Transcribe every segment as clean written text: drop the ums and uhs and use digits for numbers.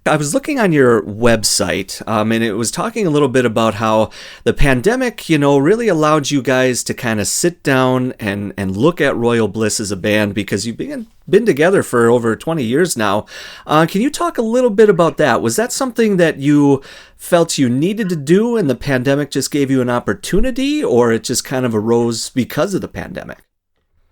I was looking on your website, and it was talking a little bit about how the pandemic, really allowed you guys to kind of sit down and look at Royal Bliss as a band because you've been together for over 20 years now. Can you talk a little bit about that? Was that something that you felt you needed to do and the pandemic just gave you an opportunity, or it just kind of arose because of the pandemic?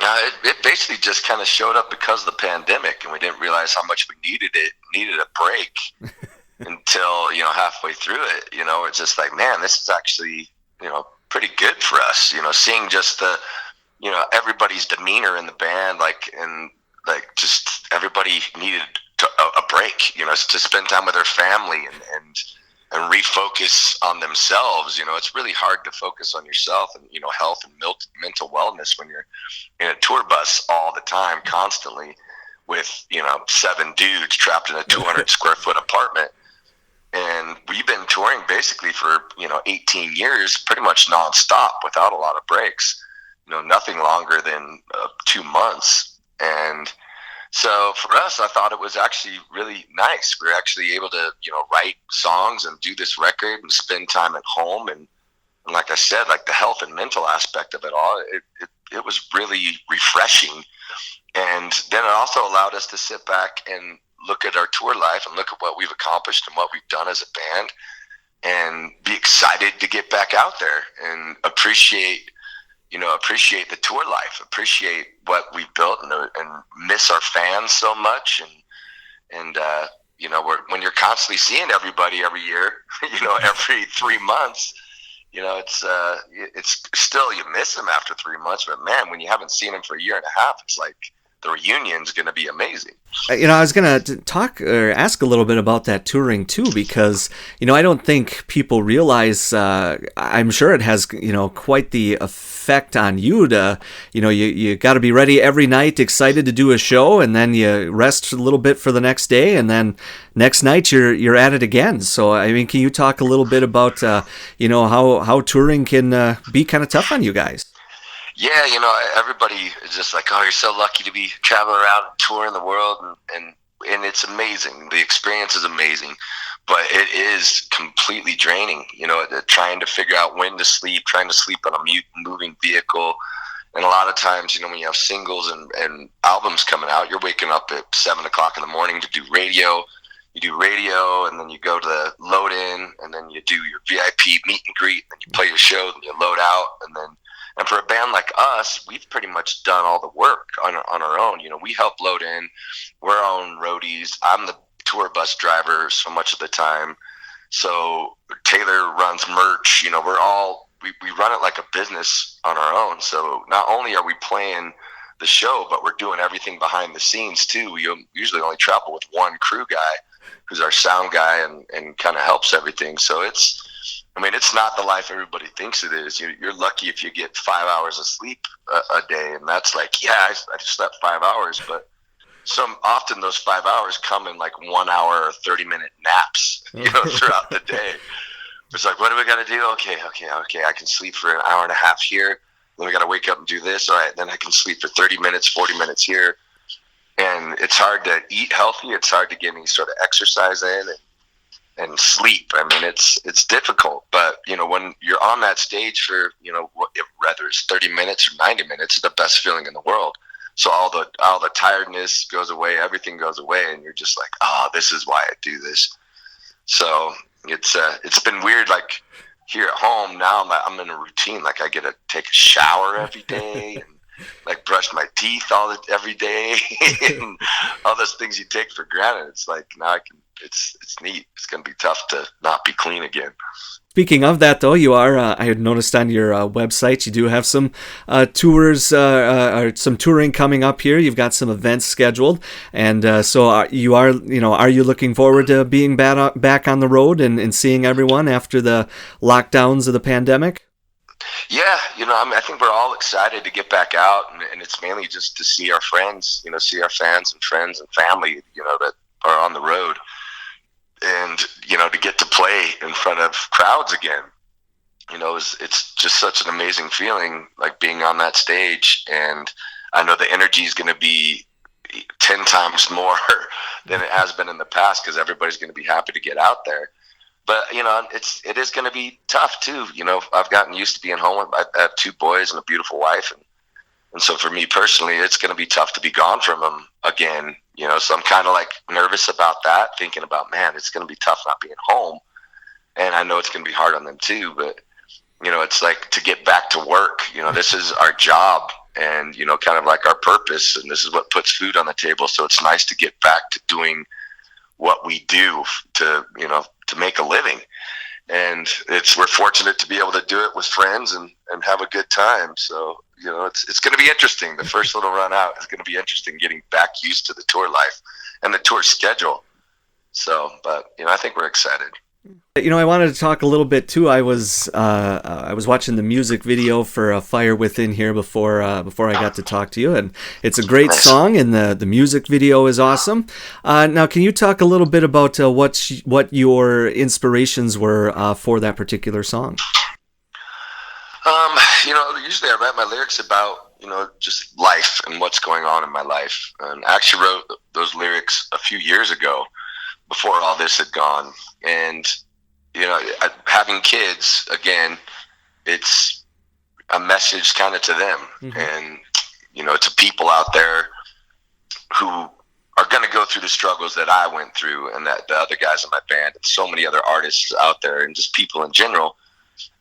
It basically just kind of showed up because of the pandemic, and we didn't realize how much we needed a break until, halfway through it. It's just like, man, this is actually, pretty good for us, seeing just the, everybody's demeanor in the band, just everybody needed a break, to spend time with their family and refocus on themselves. It's really hard to focus on yourself and, health and mental wellness when you're in a tour bus all the time, constantly with, 7 dudes trapped in a 200 square foot apartment. And we've been touring basically for, 18 years, pretty much nonstop without a lot of breaks, nothing longer than 2 months. And so for us, I thought it was actually really nice. We were actually able to, write songs and do this record and spend time at home. And like I said, like the health and mental aspect of it all, it was really refreshing. And then it also allowed us to sit back and look at our tour life and look at what we've accomplished and what we've done as a band and be excited to get back out there and appreciate the tour life, appreciate what we've built and miss our fans so much. And when you're constantly seeing everybody every year, every 3 months, it's still, you miss them after 3 months, but man, when you haven't seen them for a year and a half, it's like the reunion's going to be amazing. I was going to talk or ask a little bit about that touring too, because, I don't think people realize, I'm sure it has, quite the effect on you to, you got to be ready every night, excited to do a show, and then you rest a little bit for the next day, and then next night you're at it again. So, can you talk a little bit about, how touring can be kind of tough on you guys? Yeah, everybody is just like, oh, you're so lucky to be traveling around and touring the world, and it's amazing. The experience is amazing, but it is completely draining, trying to figure out when to sleep, trying to sleep on a moving vehicle. And a lot of times, when you have singles and albums coming out, you're waking up at 7 o'clock in the morning to do radio. You do radio, and then you go to the load in, and then you do your VIP meet and greet, and then you play your show, and you load out, and for a band like us, we've pretty much done all the work on our own. We help load in. We're our own roadies. I'm the tour bus driver so much of the time. So Taylor runs merch. We run it like a business on our own. So not only are we playing the show, but we're doing everything behind the scenes too. We usually only travel with one crew guy who's our sound guy and kind of helps everything. So it's not the life everybody thinks it is. You're lucky if you get 5 hours of sleep a day, and that's like, yeah, I just slept 5 hours, but so often those 5 hours come in like 1 hour or 30-minute naps, throughout the day. It's like, what do we got to do? Okay, I can sleep for an hour and a half here. Then we got to wake up and do this. All right, then I can sleep for 30 minutes, 40 minutes here. And it's hard to eat healthy. It's hard to get any sort of exercise in and sleep. It's difficult, but when you're on that stage for whether it's 30 minutes or 90 minutes, it's the best feeling in the world. So all the tiredness goes away, everything goes away, and you're just like, oh, this is why I do this. So it's been weird. Like here at home now, I'm in a routine. Like I get to take a shower every day and like brush my teeth every day, and all those things you take for granted. It's like now I can. It's neat. It's going to be tough to not be clean again. Speaking of that, though, you are, I had noticed on your website, you do have some tours, or some touring coming up here. You've got some events scheduled. And so are you looking forward to being back on the road and seeing everyone after the lockdowns of the pandemic? Yeah, I think we're all excited to get back out, and it's mainly just to see our friends, see our fans and friends and family, that are on the road. And, to get to play in front of crowds again, it's just such an amazing feeling, like being on that stage. And I know the energy is going to be, 10 times more than it has been in the past, because everybody's going to be happy to get out there. But it is going to be tough too. I've gotten used to being home. I have 2 boys and a beautiful wife, and so for me personally, it's going to be tough to be gone from them again. So I'm kind of like nervous about that, thinking about, man, it's going to be tough not being home, and I know it's going to be hard on them too. But it's like to get back to work. This is our job, and kind of like our purpose, and this is what puts food on the table. So it's nice to get back to doing what we do to make a living. And we're fortunate to be able to do it with friends and have a good time. So it's going to be interesting. The first little run out is going to be interesting, getting back used to the tour life and the tour schedule. So, but I think we're excited. I wanted to talk a little bit too. I was watching the music video for Fire Within here before I got to talk to you, and it's a great song, and the music video is awesome. Now, can you talk a little bit about what your inspirations were for that particular song? Usually I write my lyrics about just life and what's going on in my life, and I actually wrote those lyrics a few years ago, before all this had gone. And having kids, again, it's a message kind of to them. Mm-hmm. And to people out there who are going to go through the struggles that I went through, and that the other guys in my band, and so many other artists out there, and just people in general,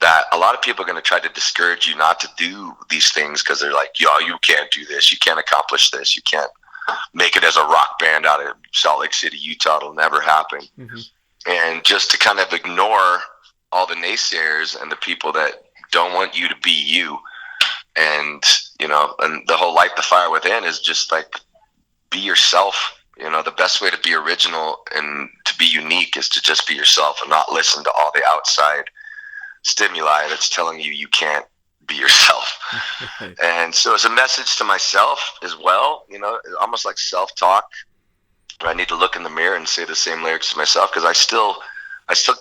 that a lot of people are going to try to discourage you not to do these things, because they're like, yo, you can't do this, you can't accomplish this, you can't make it as a rock band out of Salt Lake City, Utah, it'll never happen. Mm-hmm. And just to kind of ignore all the naysayers and the people that don't want you to be you. And and the whole Light the Fire Within is just like, be yourself. The best way to be original and to be unique is to just be yourself, and not listen to all the outside stimuli that's telling you can't be yourself. And so it's a message to myself as well, almost like self-talk. I need to look in the mirror and say the same lyrics to myself, because I still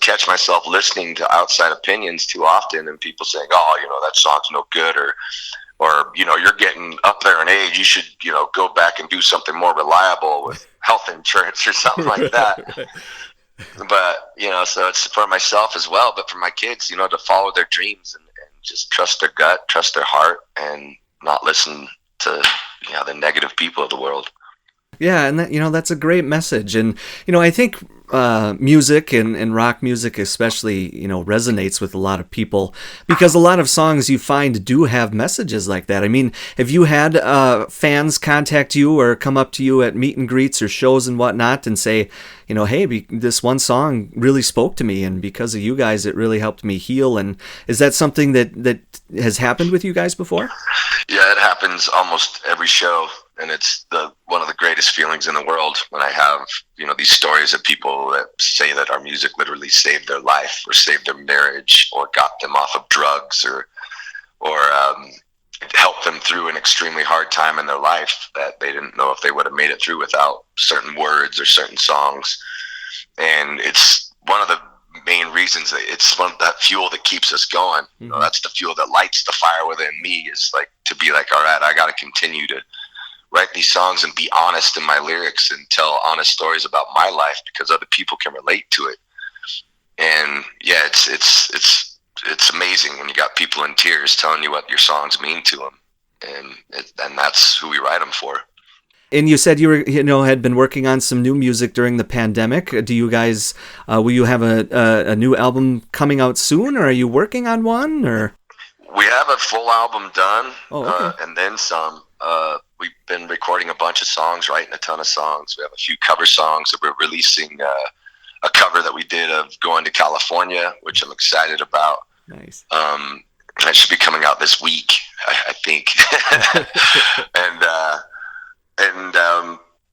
catch myself listening to outside opinions too often, and people saying, oh, that song's no good, or you're getting up there in age, you should go back and do something more reliable with health insurance or something like that. But so it's for myself as well, but for my kids, to follow their dreams and just trust their gut, trust their heart, and not listen to the negative people of the world. Yeah, and that's a great message. And I think music and rock music especially resonates with a lot of people, because a lot of songs you find do have messages like that. I mean, have you had fans contact you or come up to you at meet and greets or shows and whatnot and say, hey, this one song really spoke to me, and because of you guys it really helped me heal? And is that something that has happened with you guys before? Yeah, it happens almost every show. And it's one of the greatest feelings in the world when I have, these stories of people that say that our music literally saved their life, or saved their marriage, or got them off of drugs, or helped them through an extremely hard time in their life that they didn't know if they would have made it through without certain words or certain songs. And it's one of the main reasons that it's that fuel that keeps us going. Mm-hmm. That's the fuel that lights the fire within me, is like to be like, all right, I got to continue to write these songs and be honest in my lyrics and tell honest stories about my life, because other people can relate to it. And yeah, it's amazing when you got people in tears telling you what your songs mean to them, and that's who we write them for. And you said you were, had been working on some new music during the pandemic. Do you guys, will you have a new album coming out soon, or are you working on one? Or we have a full album done, okay. And then some. We've been recording a bunch of songs, writing a ton of songs. We have a few cover songs that we're releasing. A cover that we did of Going to California, which I'm excited about. Nice. That should be coming out this week, I think. And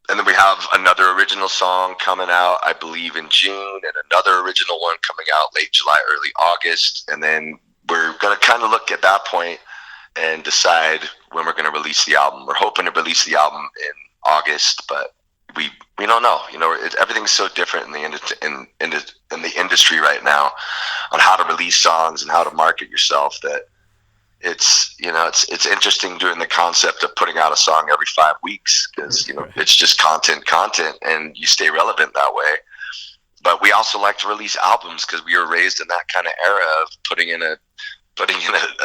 then we have another original song coming out, I believe, in June, and another original one coming out late July, early August. And then we're going to kind of look at that point and decide when we're going to release the album. We're hoping to release the album in August, but we don't know. Everything's so different in the industry right now on how to release songs and how to market yourself, that it's interesting doing the concept of putting out a song every 5 weeks, because it's just content, and you stay relevant that way. But we also like to release albums because we were raised in that kind of era of putting in a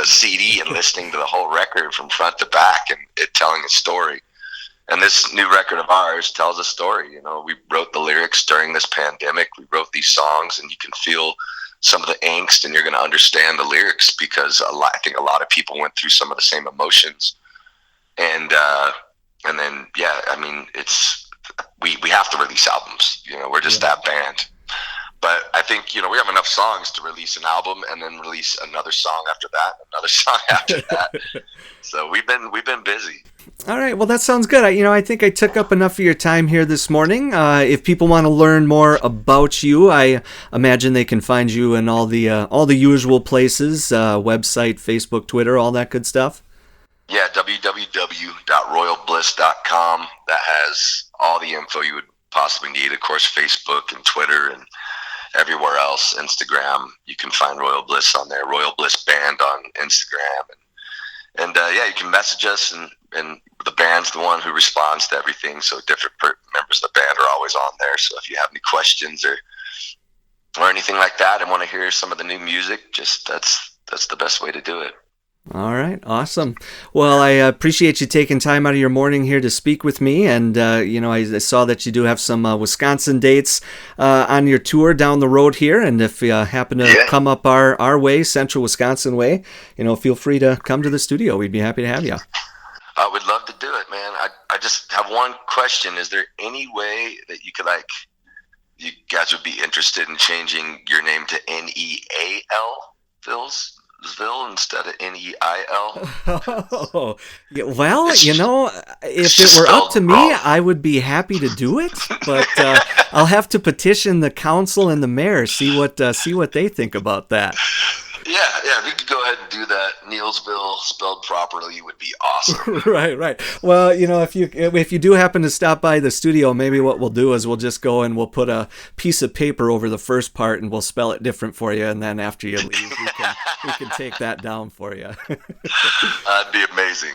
CD and listening to the whole record from front to back, and it telling a story. And this new record of ours tells a story. We wrote the lyrics during this pandemic. We wrote these songs, and you can feel some of the angst, and you're going to understand the lyrics because I think a lot of people went through some of the same emotions. And then, we have to release albums. We're just that band. But I think, we have enough songs to release an album and then release another song after that, another song after that. So we've been busy. All right. Well, that sounds good. I think I took up enough of your time here this morning. If people want to learn more about you, I imagine they can find you in all the usual places, website, Facebook, Twitter, all that good stuff. Yeah, www.royalbliss.com. That has all the info you would possibly need. Of course, Facebook and Twitter and everywhere else, Instagram. You can find Royal Bliss on there, Royal Bliss Band on Instagram. And you can message us, and the band's the one who responds to everything. So different members of the band are always on there. So if you have any questions or anything like that and want to hear some of the new music, that's the best way to do it. All right. Awesome. Well, I appreciate you taking time out of your morning here to speak with me. And, I saw that you do have some Wisconsin dates on your tour down the road here. And if you happen to come up our way, Central Wisconsin way, feel free to come to the studio. We'd be happy to have you. I would love to do it, man. I just have one question. Is there any way that you could, you guys would be interested in changing your name to Neal Ville instead of Neil? Oh, well, if it were up to me, I would be happy to do it, but I'll have to petition the council and the mayor, see what they think about that. Yeah, if you could go ahead and do that, Neilsville spelled properly would be awesome. Right. Well, if you do happen to stop by the studio, maybe what we'll do is we'll just go and we'll put a piece of paper over the first part and we'll spell it different for you, and then after you leave, we can take that down for you. That'd be amazing.